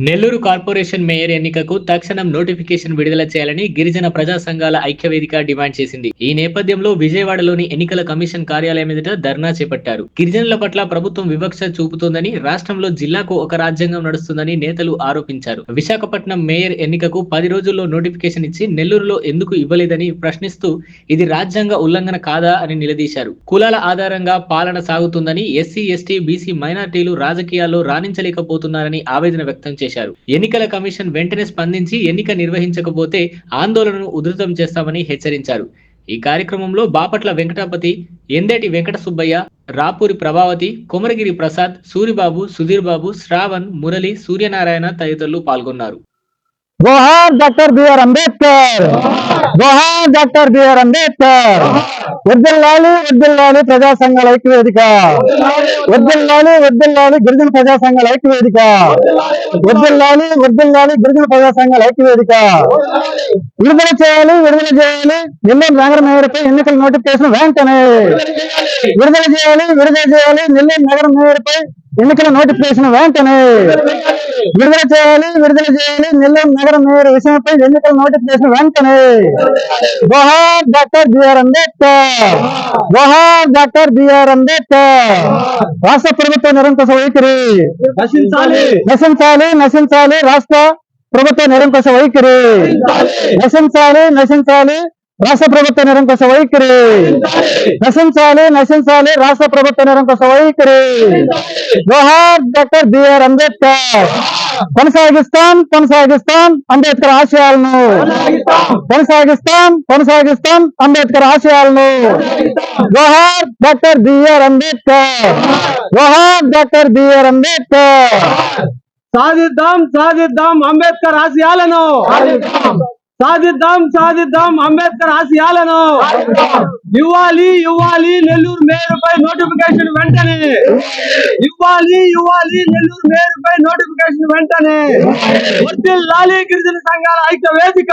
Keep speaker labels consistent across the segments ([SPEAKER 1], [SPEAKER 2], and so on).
[SPEAKER 1] Nellore corporation mayor ఎన్నికకు తక్షణం notification విడుదల చేయాలని గిరిజన ప్రజా సంఘాల ఐక్యవేదిక డిమాండ్ చేసింది. ఈ నేపథ్యంలో విజయవాడలోని ఎన్నికల కమిషన్ కార్యాలయం ఎదుట ధర్నా చేపట్టారు. గిరిజనుల పట్ల ప్రభుత్వం వివక్ష చూపుతోందని, రాష్ట్రంలో జిల్లాకు ఒక రాజ్యాంగం నడుస్తుందని నేతలు ఆరోపించారు. విశాఖపట్నం మేయర్ ఎన్నికకు 10 రోజుల్లో నోటిఫికేషన్ ఇచ్చి నెల్లూరులో ఎందుకు ఇవ్వలేదని ప్రశ్నిస్తూ ఇది రాజ్యాంగ ఉల్లంఘన కాదా అని నిలదీశారు. కులాల ఆధారంగా పాలన సాగుతుందని, ఎస్సీ, ఎస్టీ, బీసీ మైనార్టీలు రాజకీయాల్లో రాణించలేకపోతున్నారని ఆవేదన వ్యక్తం చేశారు. ఎన్నికల కమిషన్ వెంటనే స్పందించి ఎన్నిక నిర్వహించకపోతే ఆందోళనను ఉధృతం చేస్తామని హెచ్చరించారు. ఈ కార్యక్రమంలో బాపట్ల వెంకటాపతి, ఎందేటి వెంకట సుబ్బయ్య, రాపూరి ప్రభావతి, కొమరగిరి ప్రసాద్, సూరిబాబు, సుధీర్ బాబు, శ్రావణ్, మురళి, సూర్యనారాయణ తదితరులు పాల్గొన్నారు.
[SPEAKER 2] जोहार डॉक्टर बी आर अंबेडकर, जोहार डॉक्टर बी आर अंबेडकर, వద్దిల్లాలి ప్రజా సంఘాల ఐక్యవేదిక, వద్దిల్లాలి గిరిజన ప్రజా సంఘాల ఐక్యవేదిక, వద్దిల్లాలి గిరిజన ప్రజా సంఘాల ఐక్యవేదిక. విడుదల చేయాలి నెల్లూరు నగర మేయర్పై ఎన్నికల నోటిఫికేషన్ వెంటనే విడుదల చేయాలి నెల్లూరు నగర మేయర్పై ఎన్నికల నోటిఫికేషన్ వెంటనే విడుదల చేయాలి నెల్లూరు నగర మేయర్ విషయంపై ఎన్నికల నోటిఫికేషన్ వెంటనే. జోహార్ డాక్టర్ బిఆర్ అంబేద్కర్, జోహార్ డాక్టర్ బిఆర్ అంబేద్కర్. రాష్ట్ర ప్రభుత్వ నిరంకుశ వైఖరి నశించాలి రాష్ట్ర ప్రభుత్వ నిరంకుశ వైఖరి నశించాలి రాష్ట్ర ప్రభుత్వ నిరంకుశ వైఖరి నశించాలి రాష్ట్ర ప్రభుత్వ నిరంకుశ వైఖరి. జోహార్ డాక్టర్ బిఆర్ అంబేద్కర్. కొనసాగిస్తాం అంబేద్కర్ ఆశయాలను, కొనసాగిస్తాం అంబేద్కర్ ఆశయాలను. జోహార్ డాక్టర్ బిఆర్ అంబేద్కర్, జోహార్ డాక్టర్ బిఆర్ అంబేద్కర్.
[SPEAKER 3] సాధిద్దాం అంబేద్కర్ ఆశయాలను, సాధిద్దాం అంబేద్కర్ ఆశయాలను. ఇవ్వాలి నెల్లూరు మేయర్పై నోటిఫికేషన్ వెంటనే, ఇవ్వాలి నెల్లూరు మేయర్పై నోటిఫికేషన్ వెంటనే. వర్ధిల్లాలి గిరిజన సంఘాల ఐక్యవేదిక,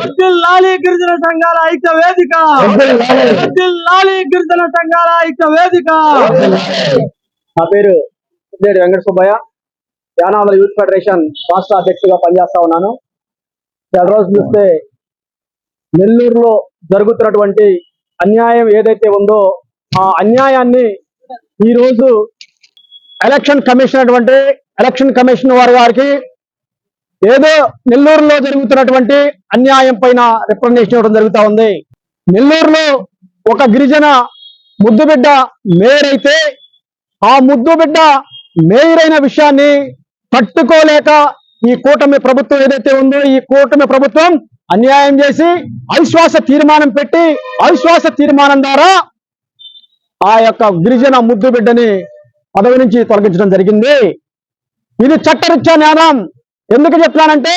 [SPEAKER 3] వర్ధిల్లాలి గిరిజన సంఘాల ఐక్యవేదిక, వర్ధిల్లాలి గిరిజన సంఘాల ఐక్యవేదిక.
[SPEAKER 2] నా పేరు వెంకట సుబ్బయ్య, యానాదుల యూత్ ఫెడరేషన్ రాష్ట్ర అధ్యక్షుడిగా పనిచేస్తా ఉన్నాను. చాలా రోజులు చూస్తే నెల్లూరులో జరుగుతున్నటువంటి అన్యాయం ఏదైతే ఉందో ఆ అన్యాయాన్ని ఈరోజు ఎలక్షన్ కమిషన్ వారికి ఏదో నెల్లూరులో జరుగుతున్నటువంటి అన్యాయం పైన రిప్రజెంటేషన్ ఇవ్వడం జరుగుతూ ఉంది. నెల్లూరులో ఒక గిరిజన ముద్దుబిడ్డ మేయర్ అయితే ఆ ముద్దుబిడ్డ మేయర్ అయిన విషయాన్ని తట్టుకోలేక ఈ కూటమి ప్రభుత్వం ఏదైతే ఉందో ఈ కూటమి ప్రభుత్వం అన్యాయం చేసి అవిశ్వాస తీర్మానం పెట్టి అవిశ్వాస తీర్మానం ద్వారా ఆ యొక్క గిరిజన ముద్దు బిడ్డని పదవి నుంచి తొలగించడం జరిగింది. ఇది చట్టరీత్యా నేరం. ఎందుకు చెప్తున్నానంటే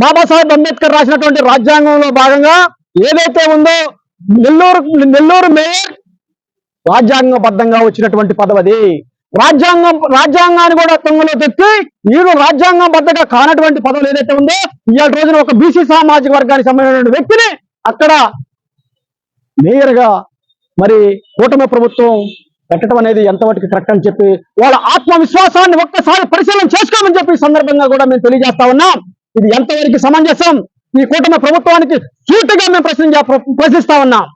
[SPEAKER 2] బాబాసాహెబ్ అంబేద్కర్ రాసినటువంటి రాజ్యాంగంలో భాగంగా ఏదైతే ఉందో నెల్లూరు మేయర్ రాజ్యాంగబద్ధంగా వచ్చినటువంటి పదవి. రాజ్యాంగాన్ని కూడా తుంగలో తెచ్చి వీరు రాజ్యాంగబద్ధంగా కానటువంటి పదవులు ఏదైతే ఉందో ఇవాళ రోజున ఒక బీసీ సామాజిక వర్గానికి సంబంధించిన వ్యక్తిని అక్కడ మేయర్ గా మరి కూటమి ప్రభుత్వం పెట్టడం అనేది ఎంతవరకు కరెక్ట్ అని చెప్పి వాళ్ళ ఆత్మవిశ్వాసాన్ని ఒక్కసారి పరిశీలన చేసుకోమని చెప్పి సందర్భంగా కూడా మేము తెలియజేస్తా ఉన్నాం. ఇది ఎంతవరకు సమంజసం? ఈ కూటమి ప్రభుత్వానికి సూటిగా మేము ప్రశ్నిస్తా ఉన్నాం.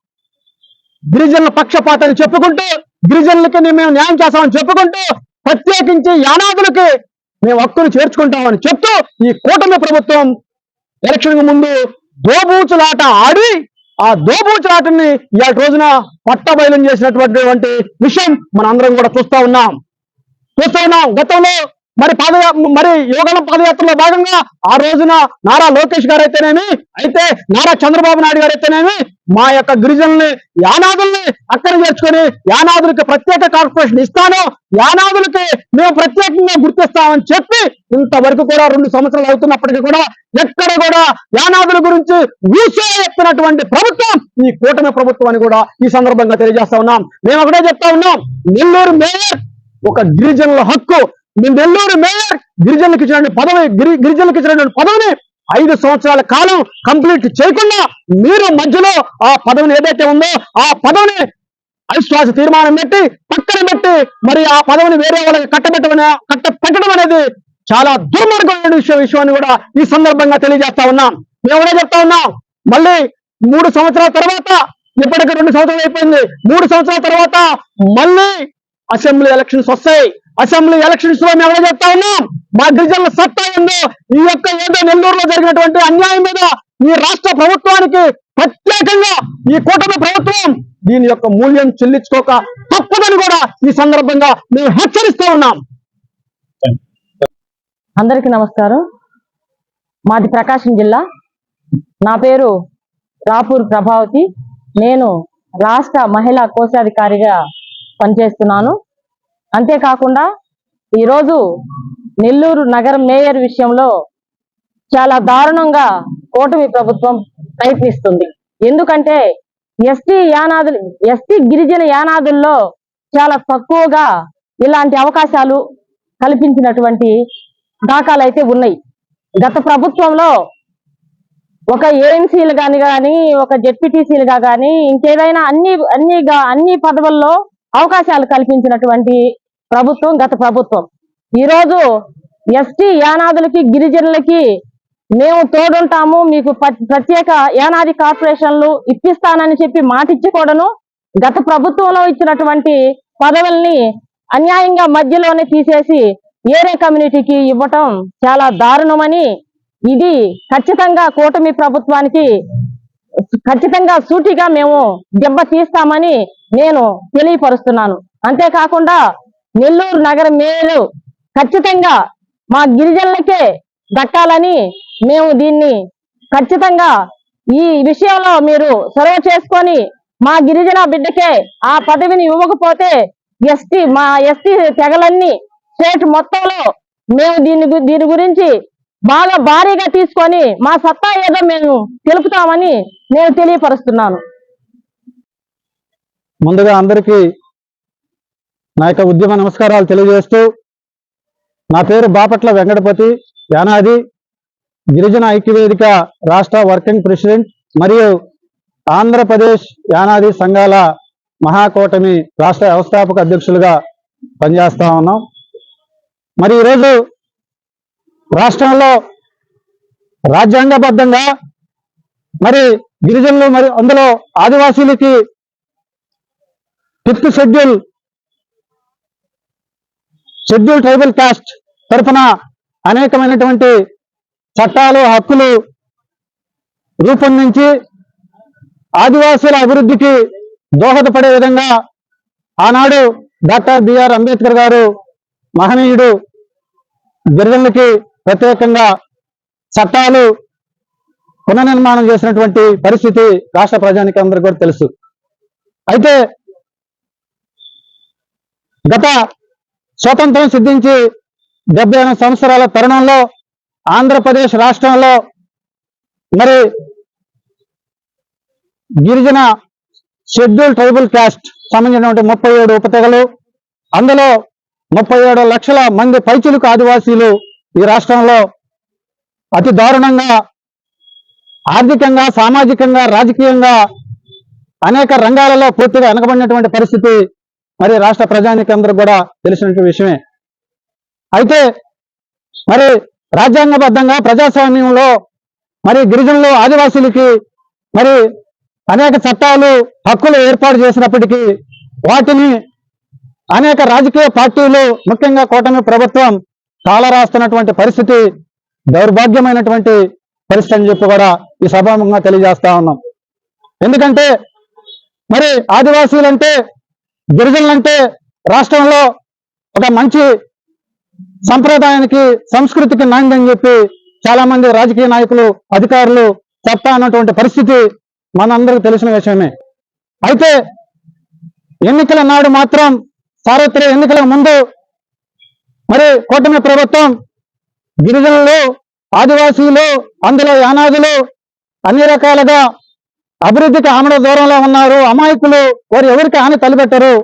[SPEAKER 2] గిరిజనుల పక్షపాతాన్ని చెప్పుకుంటూ గిరిజనులకి మేము న్యాయం చేస్తామని చెప్పుకుంటూ ప్రత్యేకించి యానాదులకి మేము హక్కును చేర్చుకుంటామని చెప్తూ ఈ కూటమి ప్రభుత్వం ఎలక్షన్ ముందు దోబూచులాట ఆడి ఆ దోబూచులాటని ఇవాళ రోజున పట్టబయలు చేసినటువంటి విషయం మన అందరం కూడా చూస్తా ఉన్నాం. గతంలో మరి యువగలం పాదయాత్రలో భాగంగా ఆ రోజున నారా లోకేష్ గారు అయితేనేమి, అయితే నారా చంద్రబాబు నాయుడు గారు అయితేనేమి మా యొక్క గిరిజనుల్ని యానాదుల్ని అక్కడ చేర్చుకొని యానాదులకి ప్రత్యేక కార్పొరేషన్ ఇస్తాను, యానాదులకి మేము ప్రత్యేకంగా గుర్తిస్తామని చెప్పి ఇంతవరకు కూడా 2 సంవత్సరాలు అవుతున్నప్పటికీ కూడా ఎక్కడ కూడా యానాదుల గురించి ఊసే ఎత్తినటువంటి ప్రభుత్వం ఈ కూటమి ప్రభుత్వం అని కూడా ఈ సందర్భంగా తెలియజేస్తా ఉన్నాం. మేము ఒకటే చెప్తా ఉన్నాం, నెల్లూరు మేయర్ ఒక గిరిజనుల హక్కు. మీ నెల్లూరు మేయర్ గిరిజనులకు ఇచ్చినటువంటి పదవిని 5 సంవత్సరాల కాలం కంప్లీట్ చేయకుండా మీరు మధ్యలో ఆ పదవిని ఏదైతే ఉందో ఆ పదవిని అవిశ్వాస తీర్మానం పెట్టి పక్కన పెట్టి మరి ఆ పదవిని వేరే వాళ్ళకి కట్టబెట్టడం అనేది చాలా దుర్మార్గమైన విషయాన్ని కూడా ఈ సందర్భంగా తెలియజేస్తా ఉన్నాం. మేము కూడా చెప్తా ఉన్నాం, మళ్ళీ 3 సంవత్సరాల తర్వాత, ఇప్పటికి 2 సంవత్సరాలు అయిపోయింది, 3 సంవత్సరాల తర్వాత మళ్ళీ అసెంబ్లీ ఎలక్షన్స్ వస్తాయి. అసెంబ్లీ ఎలక్షన్స్ లో మేము చెప్తా ఉన్నాం, మా గిరిజనుల సత్తా ఉందో ఈ యొక్క ఏదో నెల్లూరులో జరిగినటువంటి అన్యాయం మీద ఈ రాష్ట్ర ప్రభుత్వానికి ప్రత్యేకంగా ఈ కూటమి ప్రభుత్వం దీని యొక్క మూల్యం చెల్లించుకోక తప్పదని కూడా ఈ సందర్భంగా మేము హెచ్చరిస్తూ ఉన్నాం.
[SPEAKER 4] అందరికీ నమస్కారం. మాది ప్రకాశం జిల్లా. నా పేరు రాపూర్ ప్రభావతి. నేను రాష్ట్ర మహిళా కోశాధికారిగా పనిచేస్తున్నాను. అంతేకాకుండా ఈరోజు నెల్లూరు నగర మేయర్ విషయంలో చాలా దారుణంగా కూటమి ప్రభుత్వం ప్రయత్నిస్తుంది. ఎందుకంటే ఎస్టీ గిరిజన యానాదుల్లో చాలా తక్కువగా ఇలాంటి అవకాశాలు కల్పించినటువంటి దాఖలు అయితే ఉన్నాయి. గత ప్రభుత్వంలో ఒక ఏఎంసీలు కానీ ఒక జెడ్పీటీసీలుగా కానీ ఇంకేదైనా అన్ని పదవుల్లో అవకాశాలు కల్పించినటువంటి ప్రభుత్వం గత ప్రభుత్వం. ఈరోజు ఎస్టీ యానాదులకి గిరిజనులకి మేము తోడుంటాము, మీకు ప్రత్యేక యానాది కార్పొరేషన్లు ఇప్పిస్తానని చెప్పి మాటిచ్చుకోవడను, గత ప్రభుత్వంలో ఇచ్చినటువంటి పదవుల్ని అన్యాయంగా మధ్యలోనే తీసేసి ఏరే కమ్యూనిటీకి ఇవ్వటం చాలా దారుణమని, ఇది ఖచ్చితంగా కూటమి ప్రభుత్వానికి ఖచ్చితంగా సూటిగా మేము దెబ్బ తీస్తామని నేను తెలియపరుస్తున్నాను. అంతేకాకుండా నెల్లూరు నగర మేయర్ ఖచ్చితంగా మా గిరిజనులకే దక్కాలని మేము దీన్ని ఖచ్చితంగా ఈ విషయంలో మీరు చొరవ చేసుకొని మా గిరిజన బిడ్డకే ఆ పదవిని ఇవ్వకపోతే మా ఎస్టీ తెగలన్నీ స్టేట్ మొత్తంలో మేము దీని గురించి బాగా భారీగా తీసుకొని మా సత్తా ఏదో మేము తెలుపుతామని నేను తెలియపరుస్తున్నాను.
[SPEAKER 2] ముందుగా అందరికీ నా యొక్క ఉద్యమ నమస్కారాలు తెలియజేస్తూ, నా పేరు బాపట్ల వెంకటపతి, యానాది గిరిజన ఐక్యవేదిక రాష్ట్ర వర్కింగ్ ప్రెసిడెంట్ మరియు ఆంధ్రప్రదేశ్ యానాది సంఘాల మహాకూటమి రాష్ట్ర వ్యవస్థాపక అధ్యక్షులుగా పనిచేస్తా ఉన్నాం. మరి ఈరోజు రాష్ట్రంలో రాజ్యాంగబద్ధంగా మరి గిరిజనులు మరి అందులో ఆదివాసీలకి 5th షెడ్యూల్ ట్రైబల్ కాస్ట్ తరఫున అనేకమైనటువంటి చట్టాలు, హక్కులు రూపొందించి ఆదివాసీల అభివృద్ధికి దోహదపడే విధంగా ఆనాడు డాక్టర్ బిఆర్ అంబేద్కర్ గారు మహనీయుడు గిరిజనులకి ప్రత్యేకంగా చట్టాలు పునర్నిర్మాణం చేసినటువంటి పరిస్థితి రాష్ట్ర ప్రజానికి అందరికీ కూడా తెలుసు. అయితే గత స్వతంత్రం సిద్ధించి 78 సంవత్సరాల తరుణంలో ఆంధ్రప్రదేశ్ రాష్ట్రంలో మరి గిరిజన షెడ్యూల్ ట్రైబల్ కాస్ట్ సంబంధించినటువంటి 37 ఉపతెగలు, అందులో 37 లక్షల మంది పైచిలుకు ఆదివాసీలు ఈ రాష్ట్రంలో అతి దారుణంగా ఆర్థికంగా, సామాజికంగా, రాజకీయంగా అనేక రంగాలలో పూర్తిగా వెనకబడినటువంటి పరిస్థితి మరి రాష్ట్ర ప్రజానికి అందరూ కూడా తెలిసినటువంటి విషయమే. అయితే మరి రాజ్యాంగబద్ధంగా ప్రజాస్వామ్యంలో మరి గిరిజనులు, ఆదివాసీలకి మరి అనేక చట్టాలు, హక్కులు ఏర్పాటు చేసినప్పటికీ వాటిని అనేక రాజకీయ పార్టీలు, ముఖ్యంగా కూటమి ప్రభుత్వం కాలరాస్తున్నటువంటి పరిస్థితి దౌర్భాగ్యమైనటువంటి పరిస్థితి అని చెప్పి కూడా ఈ సభాముఖంగా తెలియజేస్తా ఉన్నాం. ఎందుకంటే మరి ఆదివాసీలంటే, గిరిజనులంటే రాష్ట్రంలో ఒక మంచి సంప్రదాయానికి, సంస్కృతికి నాంది అని చెప్పి చాలా మంది రాజకీయ నాయకులు, అధికారులు చెప్తా అన్నటువంటి పరిస్థితి మనందరికీ తెలిసిన విషయమే. అయితే ఎన్నికల నాడు మాత్రం, సార్వత్రిక ఎన్నికల ముందు మరి కూటమి ప్రభుత్వం గిరిజనులు, ఆదివాసీలు, అందులో యానాదులు అన్ని రకాలుగా అభివృద్ధికి ఆమడ దూరంలో ఉన్నారు, అమాయకులు, వారు ఎవరికి హాని తలపెట్టరు,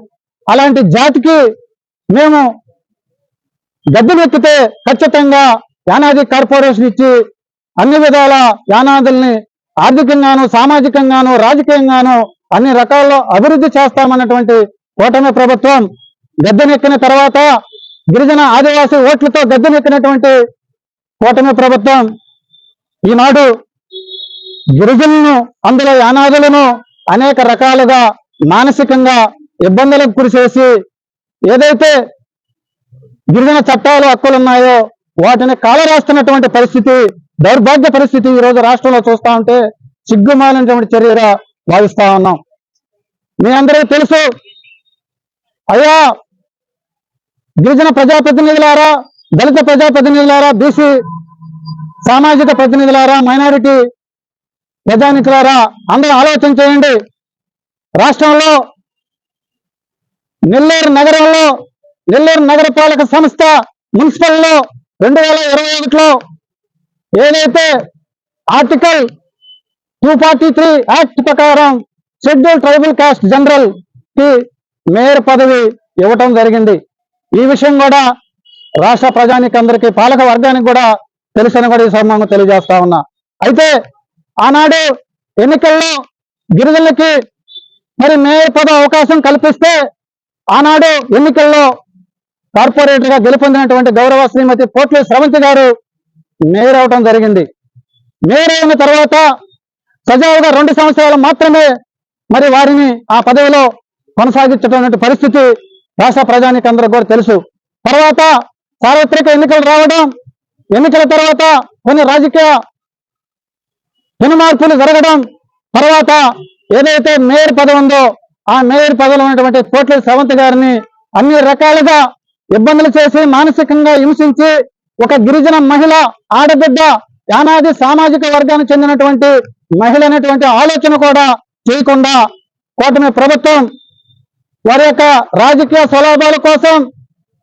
[SPEAKER 2] అలాంటి జాతికి మేము గద్దెనెక్కితే ఖచ్చితంగా యానాది కార్పొరేషన్ ఇచ్చి అన్ని విధాల యానాదుల్ని ఆర్థికంగాను, సామాజికంగాను, రాజకీయంగాను అన్ని రకాల్లో అభివృద్ధి చేస్తామన్నటువంటి కూటమి ప్రభుత్వం గద్దెనెక్కిన తర్వాత గిరిజన ఆదివాసీ ఓట్లతో గద్దెనెక్కినటువంటి కూటమి ప్రభుత్వం ఈనాడు గిరిజనులను, అందులో యానాదులను అనేక రకాలుగా మానసికంగా ఇబ్బందులకు గురి చేసి ఏదైతే గిరిజన చట్టాలు హక్కులు ఉన్నాయో వాటిని కాలరాస్తున్నటువంటి పరిస్థితి, దౌర్భాగ్య పరిస్థితి ఈ రోజు రాష్ట్రంలో చూస్తా ఉంటే సిగ్గుమాలినటువంటి చర్యగా భావిస్తా ఉన్నాం. మీ అందరికీ తెలుసు, అయ్యా గిరిజన ప్రజాప్రతినిధులారా, దళిత ప్రజాప్రతినిధులారా, బీసీ సామాజిక ప్రతినిధులారా, మైనారిటీ ప్రజానికులారా, అందరూ ఆలోచన చేయండి. రాష్ట్రంలో నెల్లూరు నగరంలో, నెల్లూరు నగరపాలక సంస్థ మున్సిపల్లో 2021లో ఏదైతే ఆర్టికల్ 243 యాక్ట్ ప్రకారం షెడ్యూల్ ట్రైబల్ కాస్ట్ జనరల్ కి మేయర్ పదవి ఇవ్వటం జరిగింది. ఈ విషయం కూడా రాష్ట్ర ప్రజానికందరికీ, పాలక వర్గానికి కూడా తెలుసని కూడా ఈ సందర్భంగా తెలియజేస్తా ఉన్నా. అయితే ఆనాడు ఎన్నికల్లో గిరిజనులకి మరి మేయర్ పదవి అవకాశం కల్పిస్తే ఆనాడు ఎన్నికల్లో కార్పొరేటర్ గా గెలుపొందినటువంటి గౌరవ శ్రీమతి పోట్ల స్రవంతి గారు మేయర్ అవటం జరిగింది. మేయర్ అయిన తర్వాత సజావుగా 2 సంవత్సరాలు మాత్రమే మరి వారిని ఆ పదవిలో కొనసాగించేటువంటి పరిస్థితి రాష్ట్ర ప్రజానికి అందరూ కూడా తెలుసు. తర్వాత సార్వత్రిక ఎన్నికలు రావడం, ఎన్నికల తర్వాత కొన్ని రాజకీయ పెనుమార్పులు జరగడం, తర్వాత ఏదైతే మేయర్ పదవి ఉందో ఆ మేయర్ పదవిలో ఉన్నటువంటి పోట్ల స్రవంతి గారిని అన్ని రకాలుగా ఇబ్బందులు చేసి మానసికంగా హింసించి ఒక గిరిజన మహిళ, ఆడబిడ్డ, యానాది సామాజిక వర్గానికి చెందినటువంటి మహిళ అనేటువంటి ఆలోచన కూడా చేయకుండా కూటమి ప్రభుత్వం వారి యొక్క రాజకీయ స్వలాభాల కోసం,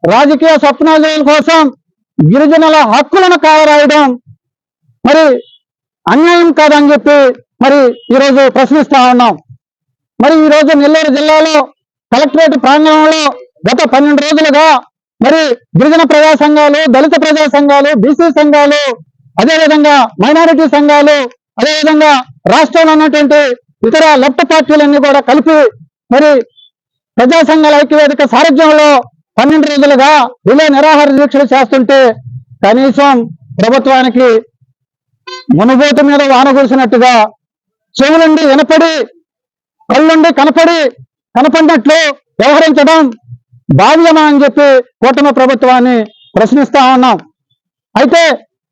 [SPEAKER 2] రాజకీయ స్వప్నాల కోసం గిరిజనుల హక్కులను కాలరాయడం మరి అన్యాయం కాదని చెప్పి మరి ఈరోజు ప్రశ్నిస్తా ఉన్నాం. మరి ఈరోజు నెల్లూరు జిల్లాలో కలెక్టరేట్ ప్రాంగణంలో గత 12 రోజులుగా మరి గిరిజన ప్రజా సంఘాలు, దళిత ప్రజా సంఘాలు, బీసీ సంఘాలు, అదేవిధంగా మైనారిటీ సంఘాలు, అదేవిధంగా రాష్ట్రంలో ఉన్నటువంటి ఇతర లెఫ్ట్ పార్టీలన్నీ కూడా కలిపి మరి ప్రజా సంఘాల ఐక్యవేదిక సారథ్యంలో 12 రోజులుగా రిలే నిరాహార దీక్షలు చేస్తుంటే కనీసం ప్రభుత్వానికి మునుగోటు మీద వాన కురిసినట్టుగా చెవులుండి వినపడి, కళ్ళుండి కనపడినట్లు వ్యవహరించడం భావ్యమా అని చెప్పి కూటమి ప్రభుత్వాన్ని ప్రశ్నిస్తా ఉన్నాం. అయితే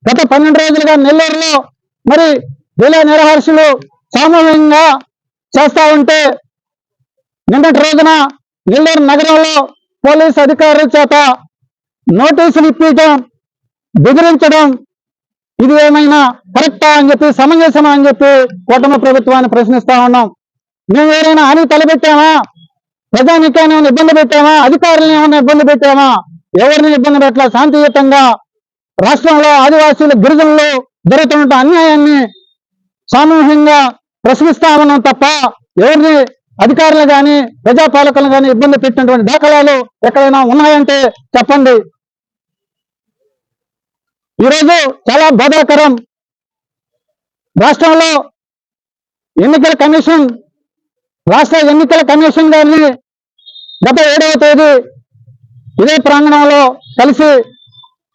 [SPEAKER 2] గత 12 రోజులుగా నెల్లూరులో మరి రిలే నిరాహారసులు సామూహికంగా చేస్తా ఉంటే నిన్నటి రోజున నెల్లూరు నగరంలో పోలీసు అధికారుల చేత నోటీసులు ఇప్పించడం, బెదిరించడం ఇది ఏమైనా కరెక్టా అని చెప్పి, సమంజసమా అని చెప్పి కూటమి ప్రభుత్వాన్ని ప్రశ్నిస్తా ఉన్నాం. మేము ఏదైనా హాని తలపెట్టామా? ప్రజానికాన్ని ఏమైనా ఇబ్బంది పెట్టామా? అధికారులను ఏమైనా ఇబ్బంది పెట్టామా? ఎవరిని ఇబ్బంది పెట్టాల? శాంతియుతంగా రాష్ట్రంలో ఆదివాసీలు, గిరిజనులు జరుగుతున్న అన్యాయాన్ని సామూహికంగా ప్రశ్నిస్తా ఉన్నాం తప్ప ఎవరిని అధికారులు కానీ ప్రజాపాలకులను కానీ ఇబ్బంది పెట్టినటువంటి దాఖలాలు ఎక్కడైనా ఉన్నాయంటే చెప్పండి. ఈరోజు చాలా బాధాకరం. రాష్ట్రంలో రాష్ట్ర ఎన్నికల కమిషన్ గారిని గత 7వ తేదీ ఇదే ప్రాంగణంలో కలిసి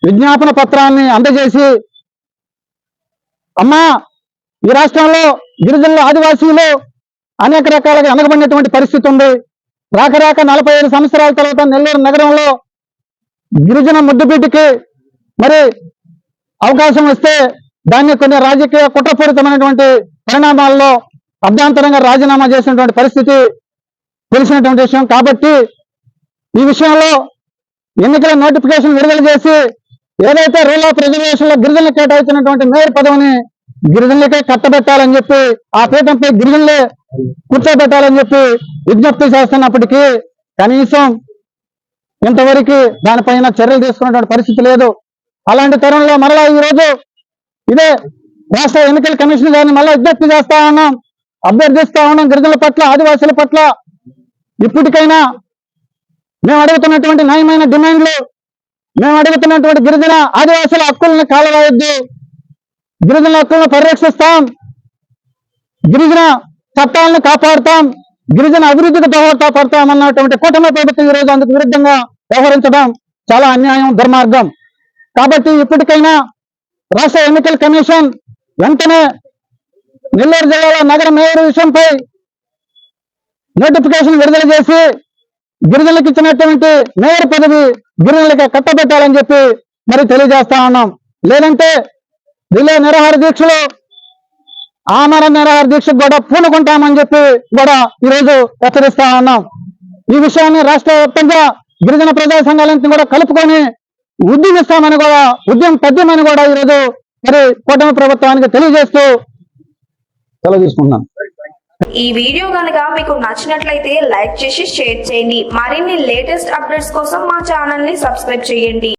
[SPEAKER 2] విజ్ఞాపన పత్రాన్ని అందజేసి, అమ్మా ఈ రాష్ట్రంలో గిరిజనులు, ఆదివాసీలు అనేక రకాలుగా వెనకబడినటువంటి పరిస్థితి ఉంది. రాక 45 సంవత్సరాల తర్వాత నెల్లూరు నగరంలో గిరిజన ముద్దుబిడ్డకి మరి అవకాశం వస్తే దాన్ని కొన్ని రాజకీయ కుట్రపూరితమైనటువంటి పరిణామాల్లో అభ్యంతరంగా రాజీనామా చేసినటువంటి పరిస్థితి తెలిసినటువంటి విషయం. కాబట్టి ఈ విషయంలో ఎన్నికల నోటిఫికేషన్ విడుదల చేసి ఏదైతే రూల్ ఆఫ్ రిజర్వేషన్ లో గిరిజనులు కేటాయించినటువంటి మేయర్ పదవిని గిరిజనులకే కట్టబెట్టాలని చెప్పి, ఆ పీఠంపై గిరిజనులే కూర్చోబెట్టాలని చెప్పి విజ్ఞప్తి చేస్తున్నప్పటికీ కనీసం ఇంతవరకు దానిపైన చర్యలు తీసుకున్నటువంటి పరిస్థితి లేదు. అలాంటి తరుణంలో మరలా ఈ రోజు ఇదే రాష్ట్ర ఎన్నికల కమిషన్ గారిని మళ్ళా విజ్ఞప్తి చేస్తా ఉన్నాం, అభ్యర్థిస్తా ఉన్నాం. గిరిజనుల పట్ల, ఆదివాసుల పట్ల ఇప్పటికైనా మేము అడుగుతున్నటువంటి న్యాయమైన డిమాండ్లు, మేము అడుగుతున్నటువంటి గిరిజన ఆదివాసుల హక్కులను కాలరాయొద్దు, గిరిజనుల హక్కులను పరిరక్షిస్తాం, గిరిజన చట్టాలను కాపాడుతాం, గిరిజన అభివృద్ధికి దోహదపడతామన్నటువంటి కూటమి ప్రభుత్వం ఈ రోజు అందుకు విరుద్ధంగా వ్యవహరించడం చాలా అన్యాయం, దుర్మార్గం. కాబట్టి ఇప్పటికైనా రాష్ట్ర ఎన్నికల కమిషన్ వెంటనే నెల్లూరు జిల్లాలో నగర మేయర్ విషయంపై నోటిఫికేషన్ విడుదల చేసి గిరిజనులకు ఇచ్చినటువంటి మేయర్ పదవి గిరిజనులకి కట్టబెట్టాలని చెప్పి మరి తెలియజేస్తా ఉన్నాం. లేదంటే రిలే నిరాహార దీక్షలు, ఆమర నిరాహార దీక్షకు కూడా పూనుకుంటామని చెప్పి కూడా ఈరోజు హెచ్చరిస్తా ఉన్నాం. ఈ విషయాన్ని రాష్ట్ర వ్యాప్తంగా గిరిజన ప్రజా సంఘాలన్నింటినీ కూడా కలుపుకొని ఉద్యమిస్తామని కూడా, ఉద్యమం పద్యమని కూడా ఈరోజు మరి కూటమి ప్రభుత్వానికి తెలియజేస్తూ సెలవు తీసుకుంటున్నాం.
[SPEAKER 5] ఈ వీడియో కనుక మీకు నచ్చినట్లయితే లైక్ చేసి షేర్ చేయండి. మరిన్ని లేటెస్ట్ అప్డేట్స్ కోసం మా ఛానల్ ని సబ్స్క్రైబ్ చేయండి.